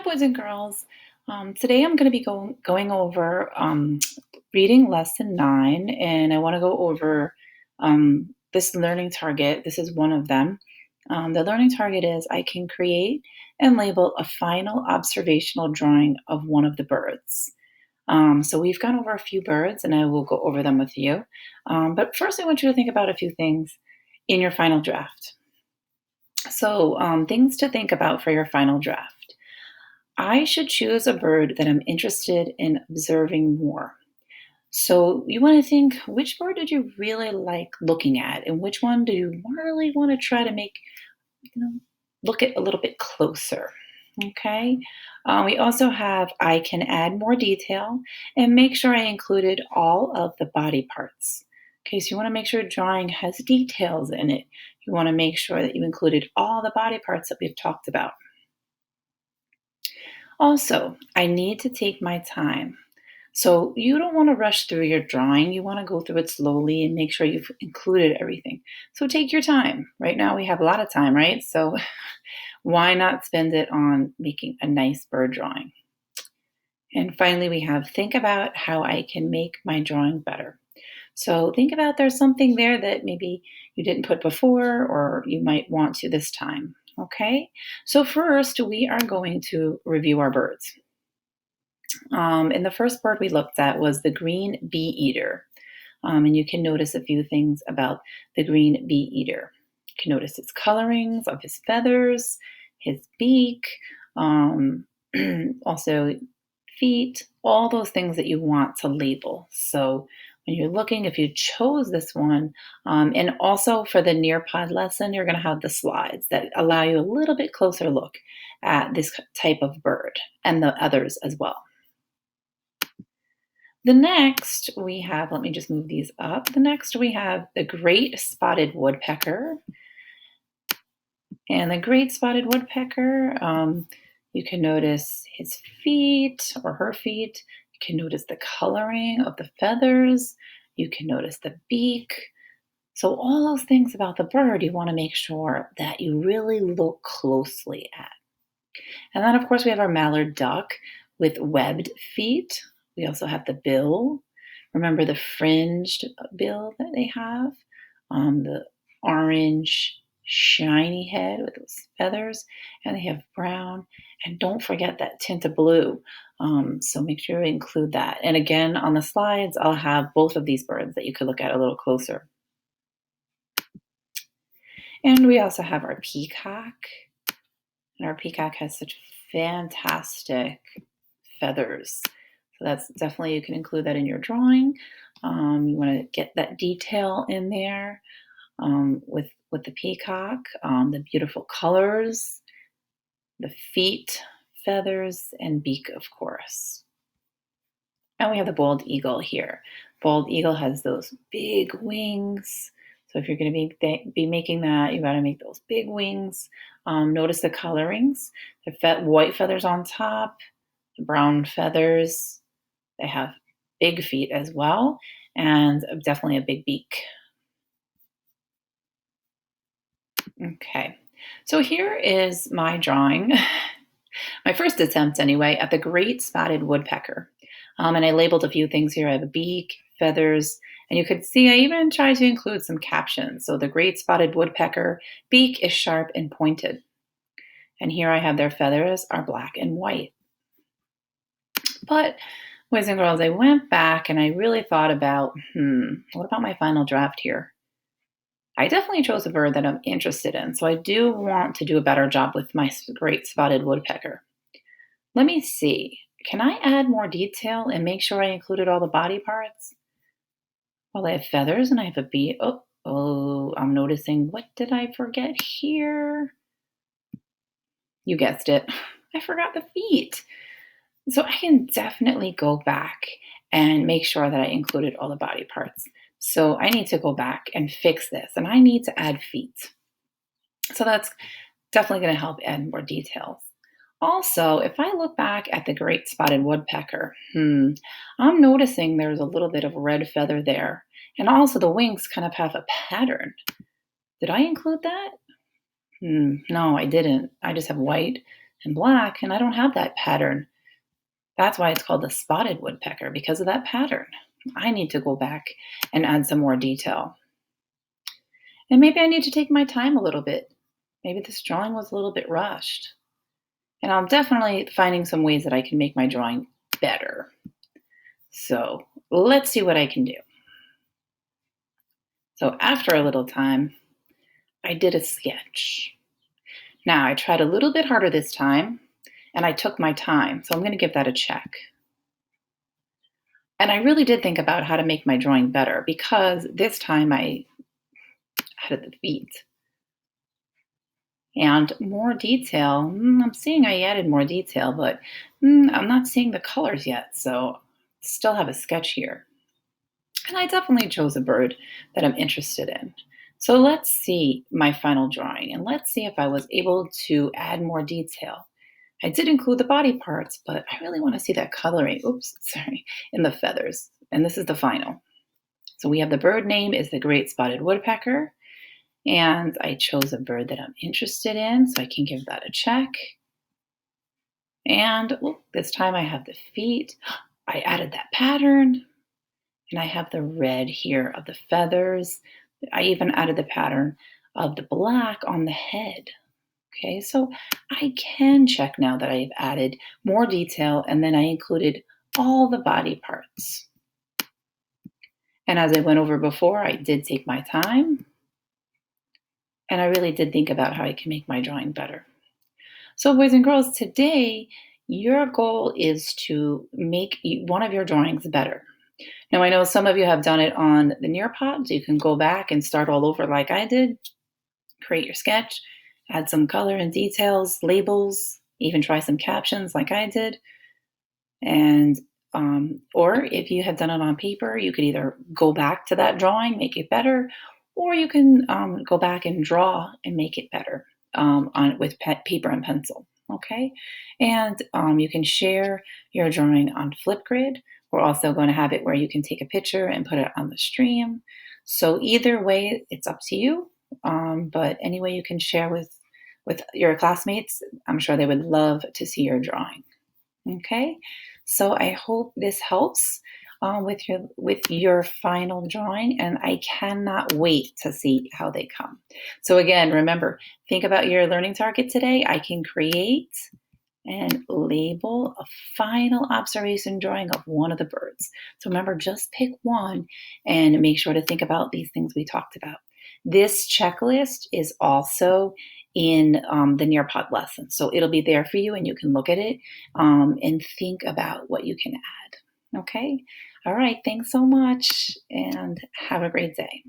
boys and girls. Today I'm going to be going over reading lesson 9, and I want to go over this learning target. This is one of them. The learning target is I can create and label a final observational drawing of one of the birds. So we've gone over a few birds, and I will go over them with you. But first, I want you to think about a few things in your final draft. So, things to think about for your final draft. I should choose a bird that I'm interested in observing more. So you want to think, which bird did you really like looking at, and which one do you really want to try to make, you know, look at a little bit closer? Okay. We also have I can add more detail and make sure I included all of the body parts. Okay, so you want to make sure your drawing has details in it. You want to make sure that you included all the body parts that we've talked about. Also, I need to take my time. So you don't want to rush through your drawing. You want to go through it slowly and make sure you've included everything. So take your time. Right now we have a lot of time, right? So why not spend it on making a nice bird drawing? And finally, we have think about how I can make my drawing better. So think about there's something there that maybe you didn't put before or you might want to this time. Okay, so first we are going to review our birds. And the first bird we looked at was the green bee eater. And you can notice a few things about the green bee eater. You can notice his colorings of his feathers, his beak, um, also feet, all those things that you want to label. So when you're looking, if you chose this one, and also for the Nearpod lesson, you're going to have the slides that allow you a little bit closer look at this type of bird and the others as well. The next we have, let me just move these up. The next we have the great spotted woodpecker. And the great spotted woodpecker, you can notice his feet or her feet. You can notice the coloring of the feathers. You can notice the beak. So all those things about the bird, you want to make sure that you really look closely at. And then, of course, we have our mallard duck with webbed feet. We also have the bill. Remember the fringed bill that they have? The orange, shiny head with those feathers. And they have brown. And don't forget that tint of blue. So make sure you include that. And again, on the slides, I'll have both of these birds that you could look at a little closer. And we also have our peacock. And our peacock has such fantastic feathers. So that's definitely, you can include that in your drawing. You want to get that detail in there with the peacock, the beautiful colors, the feet, feathers, and beak, of course. And we have the bald eagle here. Bald eagle has those big wings. So if you're going to be making that, you got to make those big wings. Notice the colorings. The white feathers on top, the brown feathers. They have big feet as well, and definitely a big beak. Okay, so here is my drawing, my first attempt anyway, at the great spotted woodpecker. And I labeled a few things here. I have a beak, feathers, and you could see I even tried to include some captions. So the great spotted woodpecker beak is sharp and pointed. And here I have their feathers are black and white. But boys and girls, I went back and I really thought about, what about my final draft here? I definitely chose a bird that I'm interested in. So I do want to do a better job with my great spotted woodpecker. Let me see. Can I add more detail and make sure I included all the body parts? Well, I have feathers and I have a beak. I'm noticing. What did I forget here? You guessed it. I forgot the feet. So I can definitely go back and make sure that I included all the body parts. So I need to go back and fix this, and I need to add feet. So that's definitely going to help add more details. Also, if I look back at the great spotted woodpecker, I'm noticing there's a little bit of red feather there. And also the wings kind of have a pattern. Did I include that? No, I didn't. I just have white and black, and I don't have that pattern. That's why it's called the spotted woodpecker, because of that pattern. I need to go back and add some more detail. And maybe I need to take my time a little bit. Maybe this drawing was a little bit rushed. And I'm definitely finding some ways that I can make my drawing better. So let's see what I can do. So after a little time, I did a sketch. Now I tried a little bit harder this time and I took my time. So I'm going to give that a check. And I really did think about how to make my drawing better because this time I added the feet and more detail. I'm seeing I added more detail, but I'm not seeing the colors yet. So still have a sketch here. And I definitely chose a bird that I'm interested in. So let's see my final drawing and let's see if I was able to add more detail. I did include the body parts, but I really want to see that coloring. Oops, sorry, in the feathers. And this is the final. So we have the bird name is the great spotted woodpecker. And I chose a bird that I'm interested in, so I can give that a check. And this time I have the feet. I added that pattern. And I have the red here of the feathers. I even added the pattern of the black on the head. Okay, so I can check now that I've added more detail and then I included all the body parts. And as I went over before, I did take my time and I really did think about how I can make my drawing better. So boys and girls, today your goal is to make one of your drawings better. Now, I know some of you have done it on the Nearpod, so you can go back and start all over like I did. Create your sketch, add some color and details, labels, even try some captions like I did. And or if you have done it on paper, you could either go back to that drawing, make it better, or you can go back and draw and make it better with paper and pencil. Okay, and you can share your drawing on Flipgrid. We're also going to have it where you can take a picture and put it on the stream. So either way, it's up to you. But any way you can share with your classmates, I'm sure they would love to see your drawing. Okay, so I hope this helps with your final drawing, and I cannot wait to see how they come. So again, remember, think about your learning target today. I can create and label a final observation drawing of one of the birds. So remember, just pick one and make sure to think about these things we talked about. This checklist is also in the Nearpod lesson. So it'll be there for you and you can look at it and think about what you can add. Okay? All right. Thanks so much and have a great day.